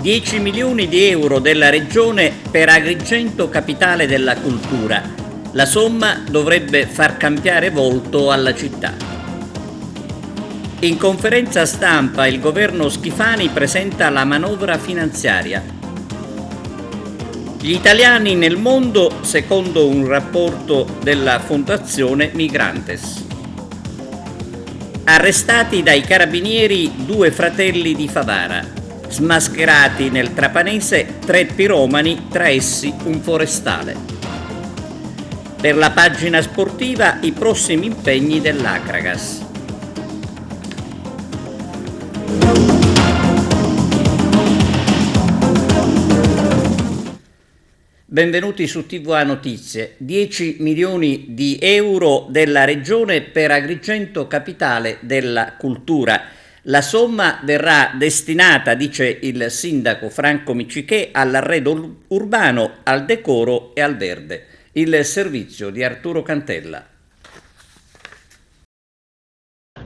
10 milioni di euro della Regione per Agrigento capitale della cultura. La somma dovrebbe far cambiare volto alla città. In conferenza stampa il governo Schifani presenta la manovra finanziaria. Gli italiani nel mondo secondo un rapporto della Fondazione Migrantes. Arrestati dai carabinieri 2 fratelli di Favara. Smascherati nel trapanese 3 piromani, tra essi un forestale. Per la pagina sportiva i prossimi impegni dell'Acragas. Benvenuti su TVA Notizie. 10 milioni di euro della Regione per Agrigento capitale della cultura. La somma verrà destinata, dice il sindaco Franco Miccichè, all'arredo urbano, al decoro e al verde. Il servizio di Arturo Cantella.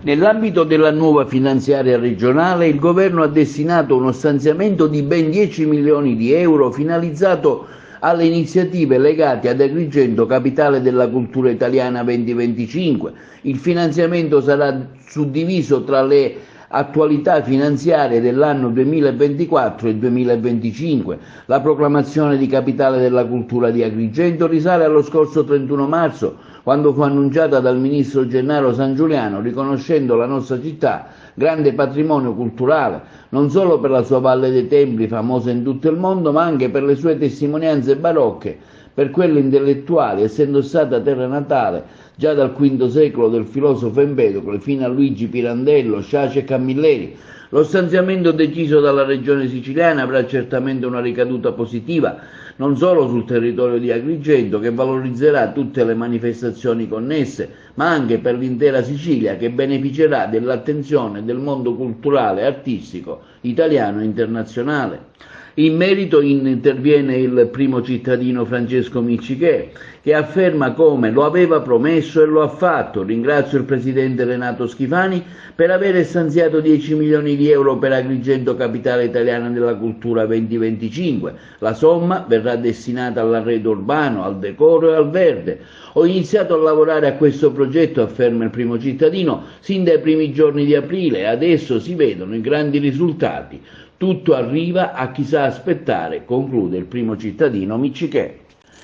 Nell'ambito della nuova finanziaria regionale, il governo ha destinato uno stanziamento di ben 10 milioni di euro finalizzato alle iniziative legate ad Agrigento, capitale della cultura italiana 2025. Il finanziamento sarà suddiviso tra le attualità finanziarie dell'anno 2024 e 2025. La proclamazione di capitale della cultura di Agrigento risale allo scorso 31 marzo, quando fu annunciata dal ministro Gennaro Sangiuliano, riconoscendo la nostra città grande patrimonio culturale, non solo per la sua Valle dei Templi, famosa in tutto il mondo, ma anche per le sue testimonianze barocche, per quelle intellettuali, essendo stata terra natale già dal V secolo del filosofo Empedocle fino a Luigi Pirandello, Sciascia e Camilleri. Lo stanziamento deciso dalla Regione siciliana avrà certamente una ricaduta positiva, non solo sul territorio di Agrigento, che valorizzerà tutte le manifestazioni connesse, ma anche per l'intera Sicilia, che beneficerà dell'attenzione del mondo culturale e artistico italiano e internazionale. In merito interviene il primo cittadino Francesco Miccichè, che afferma come lo aveva promesso e lo ha fatto. Ringrazio il presidente Renato Schifani per aver stanziato 10 milioni di euro per Agrigento capitale italiana della cultura 2025. La somma verrà destinata all'arredo urbano, al decoro e al verde. Ho iniziato a lavorare a questo progetto, afferma il primo cittadino, sin dai primi giorni di aprile e adesso si vedono i grandi risultati. Tutto arriva a chi sa aspettare, conclude il primo cittadino Miccichè.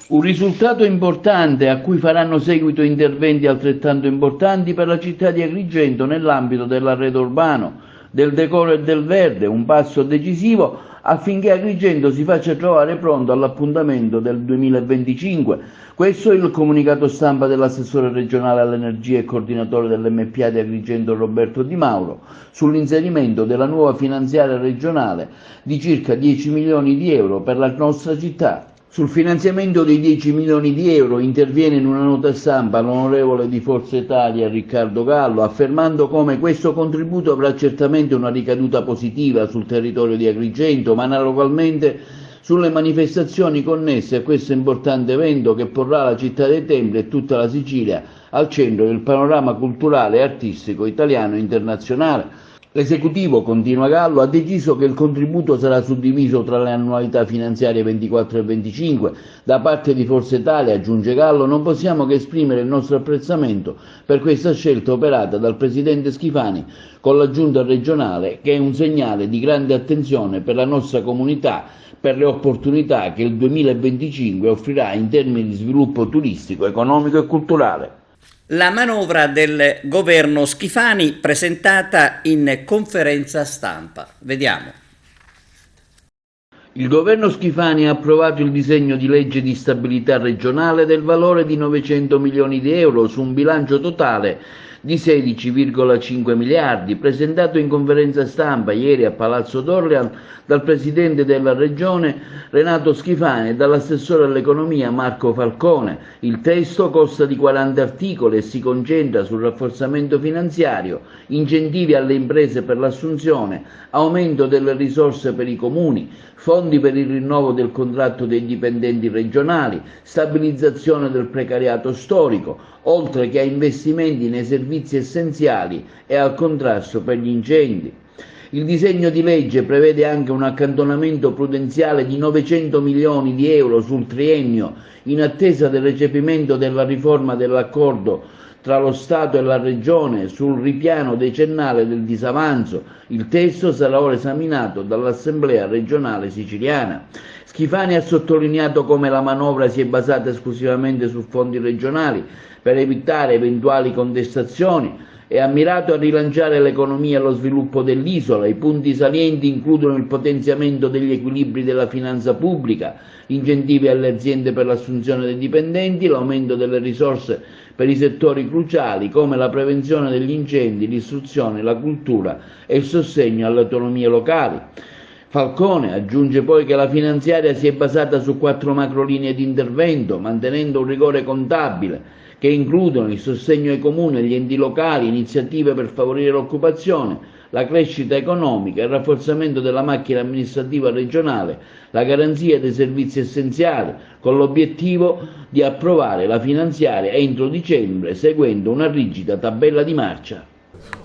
Un risultato importante a cui faranno seguito interventi altrettanto importanti per la città di Agrigento nell'ambito dell'arredo urbano, del decoro e del verde, un passo decisivo affinché Agrigento si faccia trovare pronto all'appuntamento del 2025. Questo è il comunicato stampa dell'assessore regionale all'energia e coordinatore dell'MPA di Agrigento Roberto Di Mauro sull'inserimento della nuova finanziaria regionale di circa 10 milioni di euro per la nostra città. Sul finanziamento dei 10 milioni di euro interviene in una nota stampa l'onorevole di Forza Italia Riccardo Gallo, affermando come questo contributo avrà certamente una ricaduta positiva sul territorio di Agrigento, ma analogamente sulle manifestazioni connesse a questo importante evento che porrà la città dei Templi e tutta la Sicilia al centro del panorama culturale e artistico italiano e internazionale. L'esecutivo, continua Gallo, ha deciso che il contributo sarà suddiviso tra le annualità finanziarie 24 e 25. Da parte di Forza Italia, aggiunge Gallo, non possiamo che esprimere il nostro apprezzamento per questa scelta operata dal presidente Schifani con la giunta regionale, che è un segnale di grande attenzione per la nostra comunità, per le opportunità che il 2025 offrirà in termini di sviluppo turistico, economico e culturale. La manovra del governo Schifani presentata in conferenza stampa. Vediamo. Il governo Schifani ha approvato il disegno di legge di stabilità regionale del valore di 900 milioni di euro su un bilancio totale di 16,5 miliardi, presentato in conferenza stampa ieri a Palazzo d'Orlean dal presidente della regione Renato Schifani e dall'assessore all'economia Marco Falcone. Il testo consta di 40 articoli e si concentra sul rafforzamento finanziario, incentivi alle imprese per l'assunzione, aumento delle risorse per i comuni, fondi per il rinnovo del contratto dei dipendenti regionali, stabilizzazione del precariato storico, oltre che a investimenti nei servizi essenziali e al contrasto per gli incendi. Il disegno di legge prevede anche un accantonamento prudenziale di 900 milioni di euro sul triennio in attesa del recepimento della riforma dell'accordo tra lo Stato e la Regione sul ripiano decennale del disavanzo. Il testo sarà ora esaminato dall'Assemblea regionale siciliana. Schifani ha sottolineato come la manovra si è basata esclusivamente su fondi regionali per evitare eventuali contestazioni e ha mirato a rilanciare l'economia e lo sviluppo dell'isola. I punti salienti includono il potenziamento degli equilibri della finanza pubblica, incentivi alle aziende per l'assunzione dei dipendenti, l'aumento delle risorse per i settori cruciali come la prevenzione degli incendi, l'istruzione, la cultura e il sostegno alle autonomie locali. Falcone aggiunge poi che la finanziaria si è basata su 4 macrolinee di intervento, mantenendo un rigore contabile che includono il sostegno ai comuni e agli enti locali, iniziative per favorire l'occupazione, la crescita economica, il rafforzamento della macchina amministrativa regionale, la garanzia dei servizi essenziali, con l'obiettivo di approvare la finanziaria entro dicembre, seguendo una rigida tabella di marcia.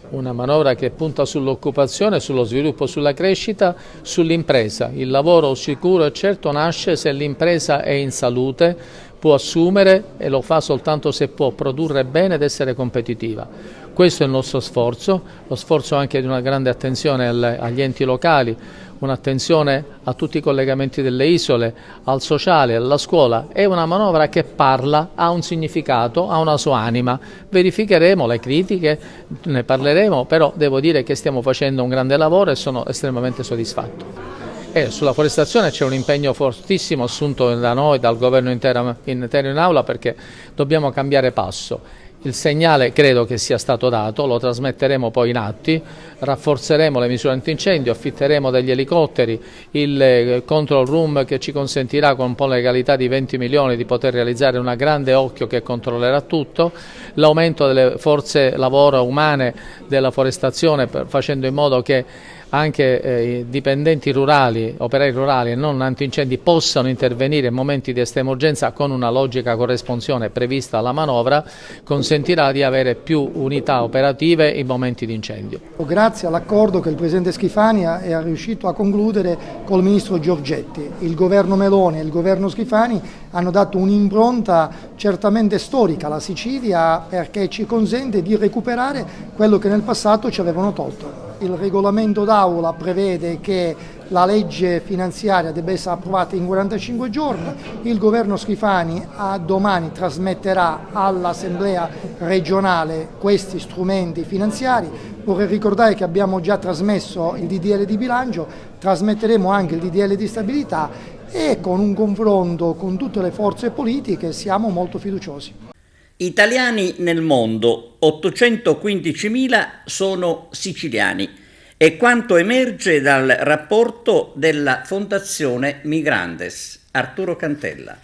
Una manovra che punta sull'occupazione, sullo sviluppo, sulla crescita, sull'impresa. Il lavoro sicuro e certo nasce se l'impresa è in salute, può assumere e lo fa soltanto se può produrre bene ed essere competitiva. Questo è il nostro sforzo, lo sforzo anche di una grande attenzione agli enti locali, un'attenzione a tutti i collegamenti delle isole, al sociale, alla scuola. È una manovra che parla, ha un significato, ha una sua anima. Verificheremo le critiche, ne parleremo, però devo dire che stiamo facendo un grande lavoro e sono estremamente soddisfatto. Sulla forestazione c'è un impegno fortissimo assunto da noi, dal governo intero in aula, perché dobbiamo cambiare passo. Il segnale credo che sia stato dato, lo trasmetteremo poi in atti, rafforzeremo le misure antincendio, affitteremo degli elicotteri, il control room che ci consentirà con un po' legalità di 20 milioni di poter realizzare una grande occhio che controllerà tutto, l'aumento delle forze lavoro umane della forestazione facendo in modo che anche dipendenti rurali, operai rurali e non antincendi possano intervenire in momenti di estrema urgenza con una logica corresponsione prevista alla manovra, consentirà di avere più unità operative in momenti di incendio. Grazie all'accordo che il Presidente Schifani è riuscito a concludere col Ministro Giorgetti, il Governo Meloni e il Governo Schifani hanno dato un'impronta certamente storica alla Sicilia perché ci consente di recuperare quello che nel passato ci avevano tolto. Il regolamento d'aula prevede che la legge finanziaria debba essere approvata in 45 giorni, il governo Schifani domani trasmetterà all'Assemblea regionale questi strumenti finanziari. Vorrei ricordare che abbiamo già trasmesso il DDL di bilancio, trasmetteremo anche il DDL di stabilità e con un confronto con tutte le forze politiche siamo molto fiduciosi. Italiani nel mondo, 815.000 sono siciliani, è quanto emerge dal rapporto della Fondazione Migrantes. Arturo Cantella.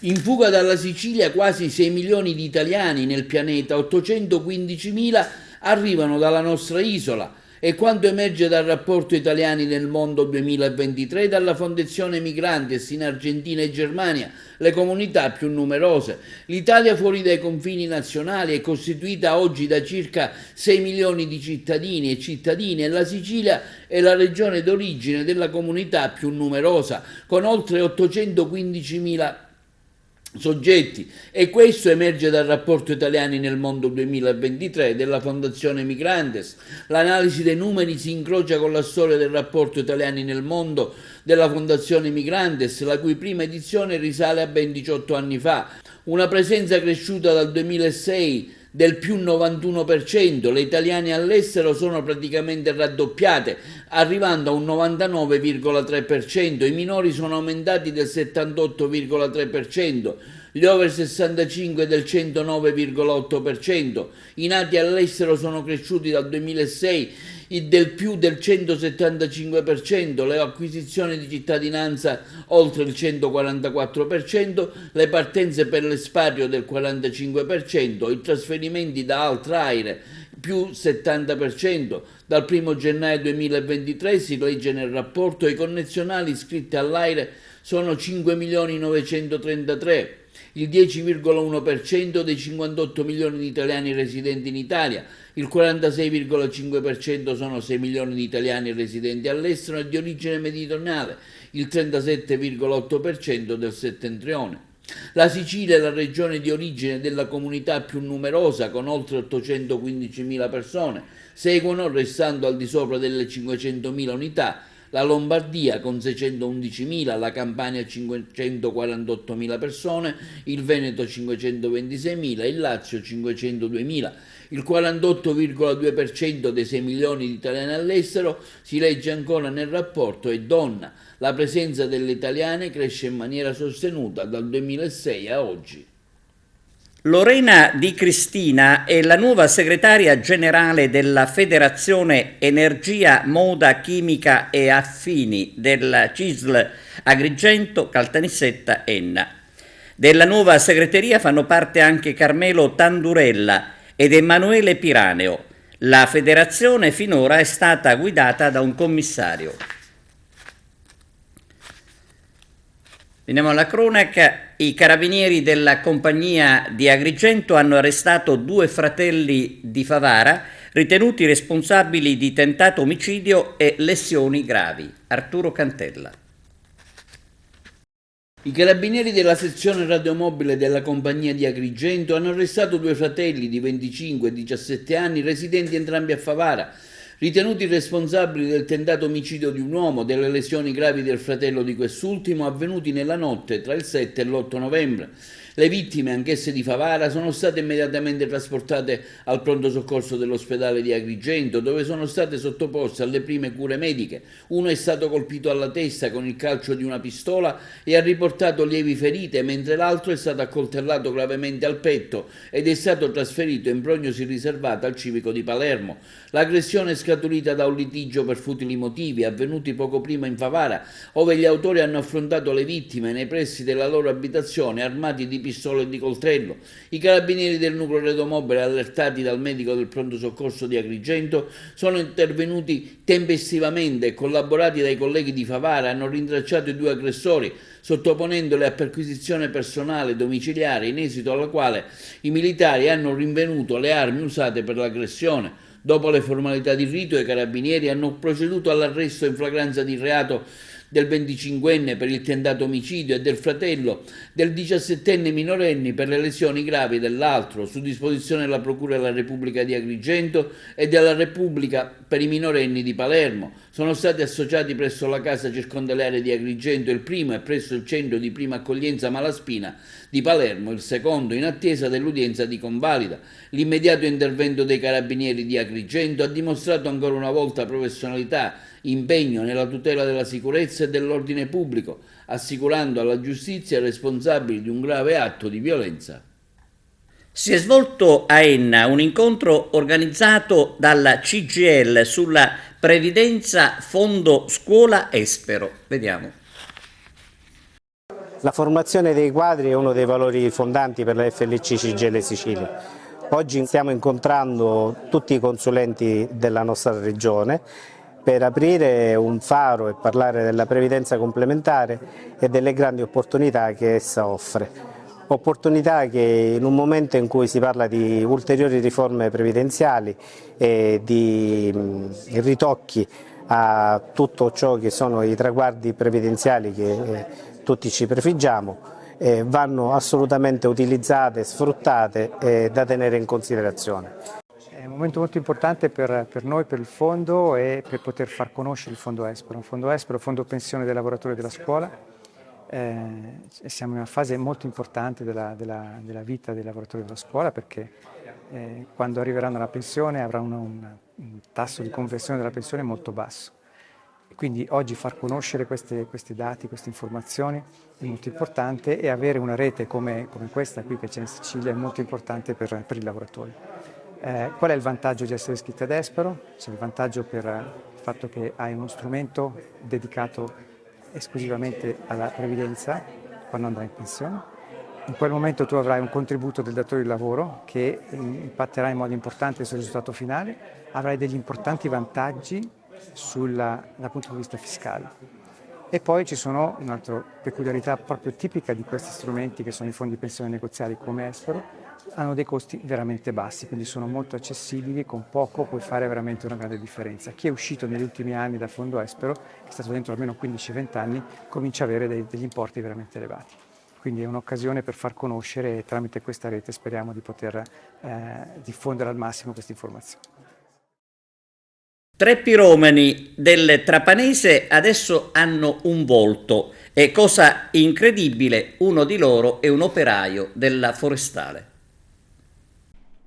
In fuga dalla Sicilia quasi 6 milioni di italiani nel pianeta, 815.000 arrivano dalla nostra isola. E quanto emerge dal rapporto Italiani nel mondo 2023 dalla Fondazione Migrantes in Argentina e Germania, le comunità più numerose. L'Italia fuori dai confini nazionali è costituita oggi da circa 6 milioni di cittadini e cittadine e la Sicilia è la regione d'origine della comunità più numerosa, con oltre 815.000 soggetti, e questo emerge dal rapporto Italiani nel mondo 2023 della Fondazione Migrantes. L'analisi dei numeri si incrocia con la storia del rapporto Italiani nel mondo della Fondazione Migrantes, la cui prima edizione risale a ben 18 anni fa. Una presenza cresciuta dal 2006 del più 91%, le italiane all'estero sono praticamente raddoppiate, arrivando a un 99,3%, i minori sono aumentati del 78,3%, gli over 65 del 109,8%, i nati all'estero sono cresciuti dal 2006 del più del 175%, le acquisizioni di cittadinanza oltre il 144%, le partenze per l'espatrio del 45%, i trasferimenti da Altraire più 70%. Dal 1 gennaio 2023 si legge nel rapporto i connazionali iscritti all'AIRE sono 5.933.000. il 10,1% dei 58 milioni di italiani residenti in Italia, il 46,5% sono 6 milioni di italiani residenti all'estero e di origine meridionale, il 37,8% del settentrione. La Sicilia è la regione di origine della comunità più numerosa, con oltre 815.000 persone. Seguono, restando al di sopra delle 500.000 unità, la Lombardia con 611.000, la Campania 548.000 persone, il Veneto 526.000, il Lazio 502.000. Il 48,2% dei 6 milioni di italiani all'estero, si legge ancora nel rapporto, è donna. La presenza delle italiane cresce in maniera sostenuta dal 2006 a oggi. Lorena Di Cristina è la nuova segretaria generale della Federazione Energia, Moda, Chimica e Affini della CISL Agrigento, Caltanissetta, Enna. Della nuova segreteria fanno parte anche Carmelo Tandurella ed Emanuele Piraneo. La federazione finora è stata guidata da un commissario. Veniamo alla cronaca. I carabinieri della compagnia di Agrigento hanno arrestato 2 fratelli di Favara ritenuti responsabili di tentato omicidio e lesioni gravi. Arturo Cantella. I carabinieri della sezione radiomobile della compagnia di Agrigento hanno arrestato 2 fratelli di 25 e 17 anni residenti entrambi a Favara, ritenuti responsabili del tentato omicidio di un uomo, delle lesioni gravi del fratello di quest'ultimo avvenuti nella notte tra il 7 e l'8 novembre. Le vittime, anch'esse di Favara, sono state immediatamente trasportate al pronto soccorso dell'ospedale di Agrigento, dove sono state sottoposte alle prime cure mediche. Uno è stato colpito alla testa con il calcio di una pistola e ha riportato lievi ferite, mentre l'altro è stato accoltellato gravemente al petto ed è stato trasferito in prognosi riservata al civico di Palermo. L'aggressione è scaturita da un litigio per futili motivi, avvenuti poco prima in Favara, ove gli autori hanno affrontato le vittime nei pressi della loro abitazione armati di pistole e di coltello. I carabinieri del nucleo radiomobile, allertati dal medico del pronto soccorso di Agrigento, sono intervenuti tempestivamente e, collaborati dai colleghi di Favara, hanno rintracciato i 2 aggressori, sottoponendoli a perquisizione personale domiciliare, in esito alla quale i militari hanno rinvenuto le armi usate per l'aggressione. Dopo le formalità di rito, i carabinieri hanno proceduto all'arresto in flagranza di reato del 25enne per il tentato omicidio e del fratello del 17enne minorenne per le lesioni gravi dell'altro, su disposizione della Procura della Repubblica di Agrigento e della Repubblica per i minorenni di Palermo. Sono stati associati presso la casa circondariale di Agrigento il primo e presso il centro di prima accoglienza Malaspina di Palermo il secondo, in attesa dell'udienza di convalida. L'immediato intervento dei carabinieri di Agrigento ha dimostrato ancora una volta professionalità, impegno nella tutela della sicurezza e dell'ordine pubblico, assicurando alla giustizia i responsabili di un grave atto di violenza. Si è svolto a Enna un incontro organizzato dalla CGIL sulla previdenza Fondo Scuola Espero. Vediamo. La formazione dei quadri è uno dei valori fondanti per la FLC CGIL Sicilia. Oggi stiamo incontrando tutti i consulenti della nostra regione per aprire un faro e parlare della previdenza complementare e delle grandi opportunità che essa offre. Opportunità che in un momento in cui si parla di ulteriori riforme previdenziali e di ritocchi a tutto ciò che sono i traguardi previdenziali che tutti ci prefiggiamo, vanno assolutamente utilizzate, sfruttate e da tenere in considerazione. È un momento molto importante per noi, per il fondo e per poter far conoscere il Fondo Espero. Il Fondo Espero, Fondo Pensione dei lavoratori della scuola. Siamo in una fase molto importante della vita dei lavoratori della scuola, perché quando arriveranno alla pensione avranno un tasso di conversione della pensione molto basso. Quindi oggi far conoscere questi dati, queste informazioni è molto importante, e avere una rete come questa qui che c'è in Sicilia è molto importante per i lavoratori. Qual è il vantaggio di essere iscritti ad Espero? C'è il vantaggio per il fatto che hai uno strumento dedicato esclusivamente alla previdenza quando andrai in pensione. In quel momento tu avrai un contributo del datore di lavoro che impatterà in modo importante sul risultato finale, avrai degli importanti vantaggi dal punto di vista fiscale. E poi ci sono un'altra peculiarità proprio tipica di questi strumenti che sono i fondi pensione negoziali come Espero, hanno dei costi veramente bassi, quindi sono molto accessibili, con poco puoi fare veramente una grande differenza. Chi è uscito negli ultimi anni dal fondo Espero, che è stato dentro almeno 15-20 anni, comincia a avere degli importi veramente elevati. Quindi è un'occasione per far conoscere e tramite questa rete speriamo di poter diffondere al massimo questa informazione. Tre piromani del Trapanese adesso hanno un volto e, cosa incredibile, uno di loro è un operaio della Forestale.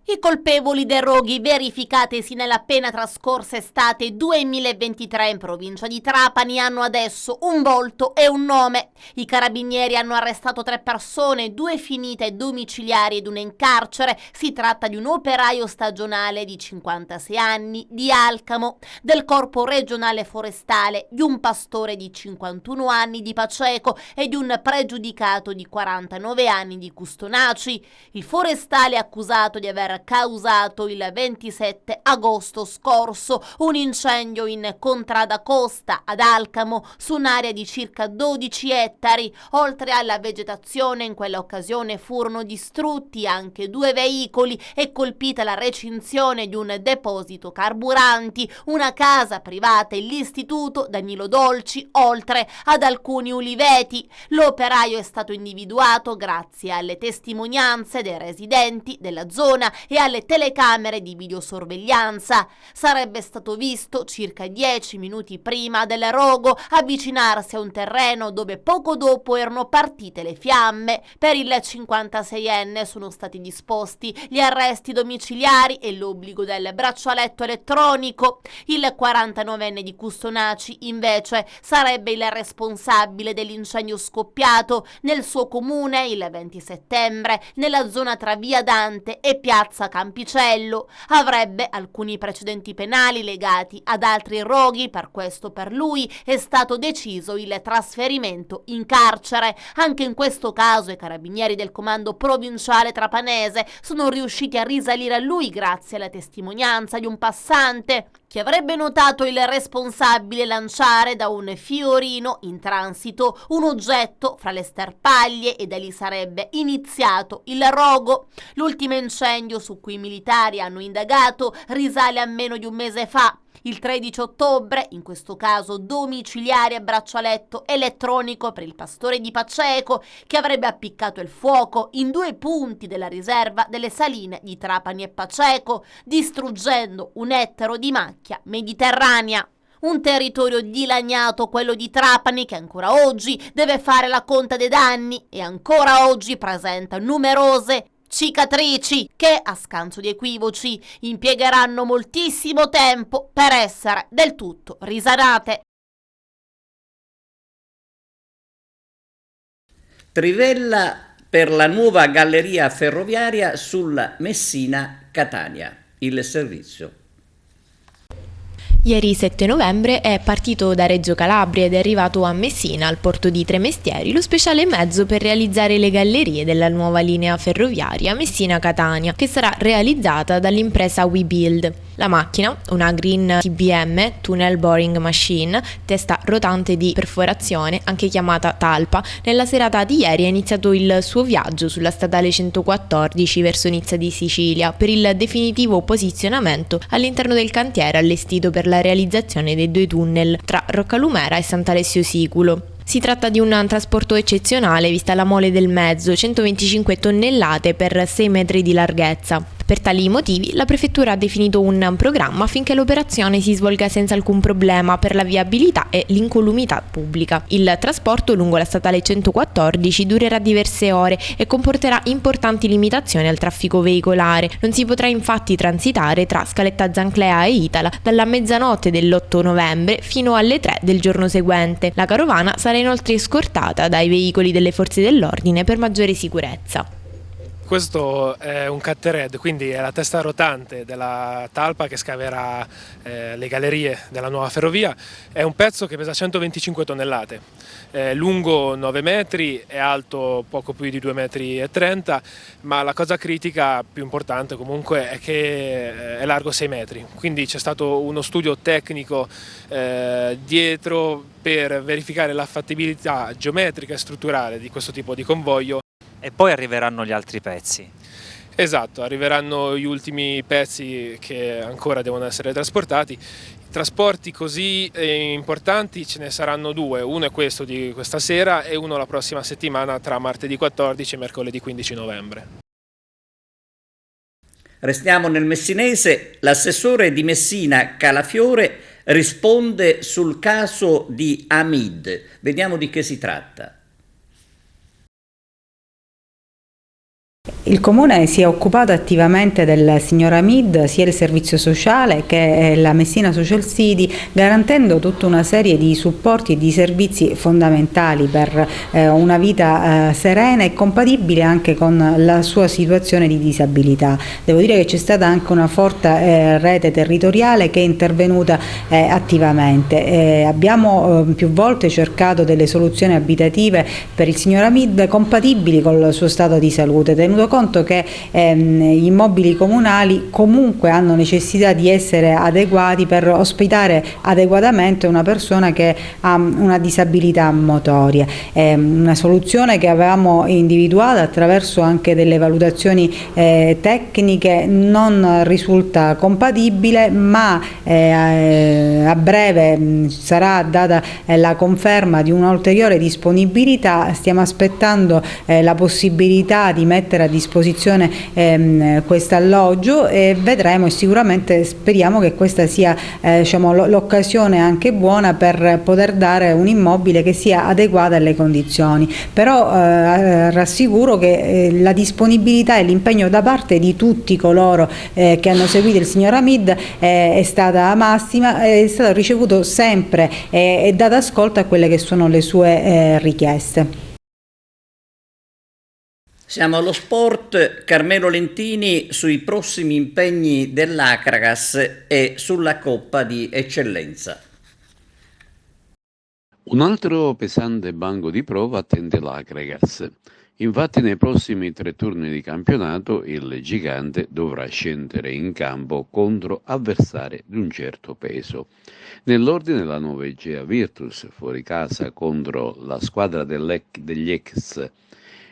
I colpevoli dei roghi verificatesi nella appena trascorsa estate 2023 in provincia di Trapani hanno adesso un volto e un nome. I carabinieri hanno arrestato 3 persone, 2 finite ai domiciliari ed una in carcere. Si tratta di un operaio stagionale di 56 anni di Alcamo, del Corpo Regionale Forestale, di un pastore di 51 anni di Paceco e di un pregiudicato di 49 anni di Custonaci. Il forestale è accusato di aver causato il 27 agosto scorso un incendio in Contrada Costa ad Alcamo su un'area di circa 12 ettari. Oltre alla vegetazione, in quella occasione furono distrutti anche 2 veicoli e colpita la recinzione di un deposito carburanti, una casa privata e l'istituto Danilo Dolci, oltre ad alcuni uliveti. L'operaio è stato individuato grazie alle testimonianze dei residenti della zona e alle telecamere di videosorveglianza. Sarebbe stato visto circa 10 minuti prima del rogo avvicinarsi a un terreno dove poco dopo erano partite le fiamme. Per il 56enne sono stati disposti gli arresti domiciliari e l'obbligo del braccialetto elettronico. Il 49enne di Custonaci invece sarebbe il responsabile dell'incendio scoppiato nel suo comune il 20 settembre nella zona tra Via Dante e Piazza Campicello. Avrebbe alcuni precedenti penali legati ad altri roghi, per questo per lui è stato deciso il trasferimento in carcere. Anche in questo caso i carabinieri del comando provinciale trapanese sono riusciti a risalire a lui grazie alla testimonianza di un passante che avrebbe notato il responsabile lanciare da un fiorino in transito un oggetto fra le sterpaglie e da lì sarebbe iniziato il rogo. L'ultimo incendio su cui i militari hanno indagato risale a meno di un mese fa. Il 13 ottobre, in questo caso domiciliare a braccialetto elettronico per il pastore di Paceco, che avrebbe appiccato il fuoco in 2 punti della riserva delle saline di Trapani e Paceco, distruggendo un ettaro di macchia mediterranea. Un territorio dilaniato, quello di Trapani, che ancora oggi deve fare la conta dei danni e ancora oggi presenta numerose cicatrici che, a scanso di equivoci, impiegheranno moltissimo tempo per essere del tutto risanate. Trivella per la nuova galleria ferroviaria sulla Messina-Catania. Il servizio. Ieri 7 novembre è partito da Reggio Calabria ed è arrivato a Messina, al porto di Tremestieri, lo speciale mezzo per realizzare le gallerie della nuova linea ferroviaria Messina-Catania, che sarà realizzata dall'impresa WeBuild. La macchina, una Green TBM, Tunnel Boring Machine, testa rotante di perforazione, anche chiamata talpa, nella serata di ieri ha iniziato il suo viaggio sulla statale 114 verso Nizza di Sicilia per il definitivo posizionamento all'interno del cantiere allestito per la realizzazione dei 2 tunnel tra Roccalumera e Sant'Alessio Siculo. Si tratta di un trasporto eccezionale vista la mole del mezzo, 125 tonnellate per 6 metri di larghezza. Per tali motivi la Prefettura ha definito un programma affinché l'operazione si svolga senza alcun problema per la viabilità e l'incolumità pubblica. Il trasporto lungo la statale 114 durerà diverse ore e comporterà importanti limitazioni al traffico veicolare. Non si potrà infatti transitare tra Scaletta Zanclea e Itala dalla mezzanotte dell'8 novembre fino alle 3 del giorno seguente. La carovana sarà inoltre scortata dai veicoli delle forze dell'ordine per maggiore sicurezza. Questo è un cutterhead, quindi è la testa rotante della talpa che scaverà le gallerie della nuova ferrovia. È un pezzo che pesa 125 tonnellate, è lungo 9 metri, è alto poco più di 2,30 m, ma la cosa critica più importante comunque è che è largo 6 metri, quindi c'è stato uno studio tecnico dietro per verificare la fattibilità geometrica e strutturale di questo tipo di convoglio. E poi arriveranno gli altri pezzi. Esatto, arriveranno gli ultimi pezzi che ancora devono essere trasportati. Trasporti così importanti ce ne saranno due, uno è questo di questa sera e uno la prossima settimana tra martedì 14 e mercoledì 15 novembre. Restiamo nel messinese, l'assessore di Messina Calafiore risponde sul caso di Hamid. Vediamo di che si tratta. Il Comune si è occupato attivamente del signor Hamid, sia il servizio sociale che la Messina Social City, garantendo tutta una serie di supporti e di servizi fondamentali per una vita serena e compatibile anche con la sua situazione di disabilità. Devo dire che c'è stata anche una forte rete territoriale che è intervenuta attivamente. Abbiamo più volte cercato delle soluzioni abitative per il signor Hamid compatibili con il suo stato di salute, tenuto conto che gli immobili comunali comunque hanno necessità di essere adeguati per ospitare adeguatamente una persona che ha una disabilità motoria. Una soluzione che avevamo individuato attraverso anche delle valutazioni tecniche non risulta compatibile, ma a breve sarà data la conferma di un'ulteriore disponibilità. Stiamo aspettando la possibilità di mettere a disposizione questo alloggio e vedremo, e sicuramente speriamo che questa sia l'occasione anche buona per poter dare un immobile che sia adeguato alle condizioni. Però rassicuro che la disponibilità e l'impegno da parte di tutti coloro che hanno seguito il signor Hamid è stata massima, è stato ricevuto sempre e dato ascolto a quelle che sono le sue richieste. Siamo allo sport, Carmelo Lentini sui prossimi impegni dell'Acragas e sulla Coppa di Eccellenza. Un altro pesante banco di prova attende l'Acragas. Infatti nei prossimi 3 turni di campionato il gigante dovrà scendere in campo contro avversari di un certo peso. Nell'ordine la Nuova Egea Virtus fuori casa contro la squadra degli ex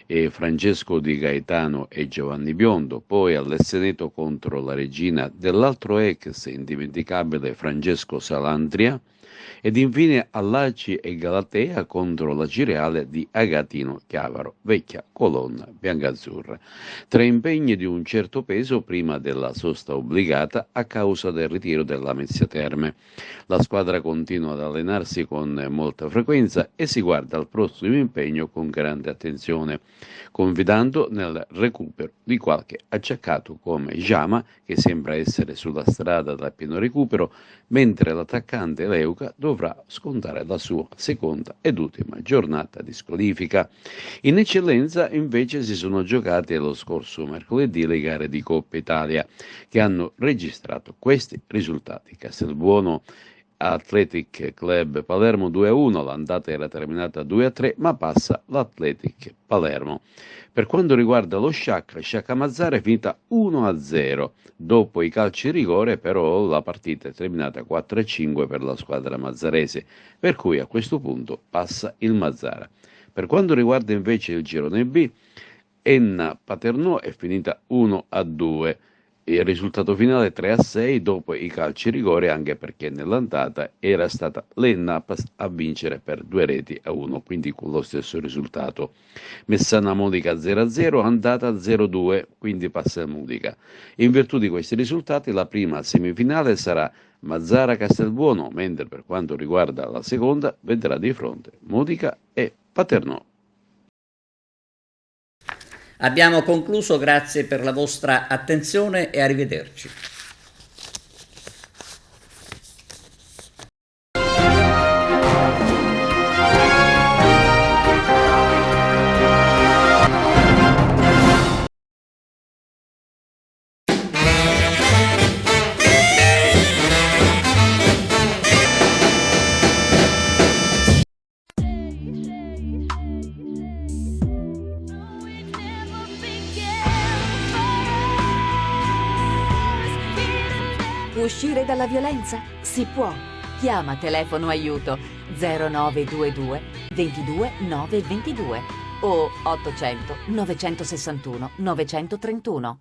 e Francesco Di Gaetano e Giovanni Biondo, poi all'Esseneto contro la regina dell'altro ex indimenticabile Francesco Salantria, ed infine all'Aci e Galatea contro la Cireale di Agatino Chiavaro, vecchia colonna biancazzurra. 3 impegni di un certo peso prima della sosta obbligata a causa del ritiro della Lamezia Terme. La squadra continua ad allenarsi con molta frequenza e si guarda al prossimo impegno con grande attenzione, confidando nel recupero di qualche acciaccato come Jama, che sembra essere sulla strada dal pieno recupero, mentre l'attaccante Leuca dovrà scontare la sua seconda ed ultima giornata di squalifica. In eccellenza invece si sono giocate lo scorso mercoledì le gare di Coppa Italia, che hanno registrato questi risultati: Castelbuono Athletic Club Palermo 2-1, l'andata era terminata 2-3, ma passa l'Athletic Palermo. Per quanto riguarda lo Sciacca Mazzara è finita 1-0. Dopo i calci di rigore però la partita è terminata 4-5 per la squadra mazzarese, per cui a questo punto passa il Mazzara. Per quanto riguarda invece il girone B, Enna Paternò è finita 1-2. Il risultato finale 3-6 dopo i calci rigore, anche perché nell'andata era stata l'Enna a vincere per 2-1, quindi con lo stesso risultato. Messana Modica 0-0, andata 0-2, quindi passa il Modica. In virtù di questi risultati la prima semifinale sarà Mazzara Castelbuono, mentre per quanto riguarda la seconda vedrà di fronte Modica e Paternò. Abbiamo concluso, grazie per la vostra attenzione e arrivederci. Uscire dalla violenza? Si può. Chiama telefono aiuto 0922 22 922 o 800 961 931.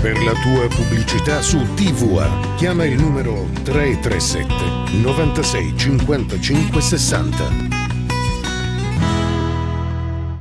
Per la tua pubblicità su TVA chiama il numero 337 96 55 60.